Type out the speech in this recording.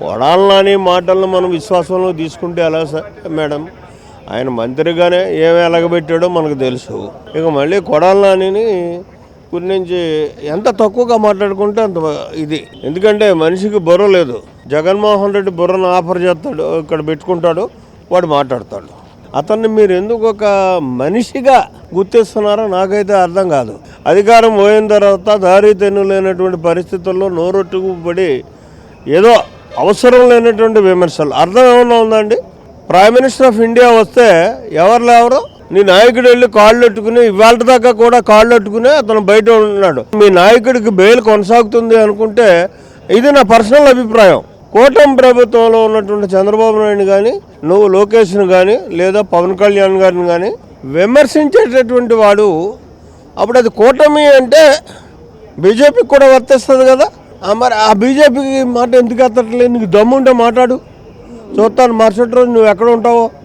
కొడాలి నాని మాటలను మనం విశ్వాసంలో తీసుకుంటే ఎలా సార్ మేడం? ఆయన మంత్రిగానే ఏమి ఎలగబెట్టాడో మనకు తెలుసు. ఇక మళ్ళీ కొడాలి నానిని గురించి ఎంత తక్కువగా మాట్లాడుకుంటే అంత ఇది. ఎందుకంటే మనిషికి బుర్ర లేదు. జగన్మోహన్ రెడ్డి బుర్రను ఆఫర్ చేస్తాడు, ఇక్కడ పెట్టుకుంటాడు, వాడు మాట్లాడతాడు. అతన్ని మీరు ఎందుకు ఒక మనిషిగా గుర్తిస్తున్నారో నాకైతే అర్థం కాదు. అధికారం పోయిన తర్వాత దారి తెన్ను లేనటువంటి పరిస్థితుల్లో నోరొట్టుకుపడి ఏదో అవసరం లేనటువంటి విమర్శలు. అర్థం ఏమన్నా ఉందండి? ప్రైమ్ మినిస్టర్ ఆఫ్ ఇండియా వస్తే ఎవరు నీ నాయకుడు వెళ్ళి కాళ్ళు పెట్టుకుని ఇవాళ దాకా కూడా కాళ్ళు పెట్టుకుని అతను బయట ఉన్నాడు. మీ నాయకుడికి బెయిల్ కొనసాగుతుంది అనుకుంటే ఇది నా పర్సనల్ అభిప్రాయం. కూటమి ప్రభుత్వంలో ఉన్నటువంటి చంద్రబాబు నాయుడు కానీ, నువ్వు లోకేష్ను కానీ, లేదా పవన్ కళ్యాణ్ గారిని కానీ విమర్శించేటటువంటి వాడు, అప్పుడు అది కూటమి అంటే బీజేపీకి కూడా వర్తిస్తుంది కదా. మరి ఆ బీజేపీకి మాట ఎందుకు ఎత్తట్లేదు? నీకు దమ్ముంటే మాట్లాడు, చూస్తాను. మరుసటి రోజు నువ్వు ఎక్కడ ఉంటావో.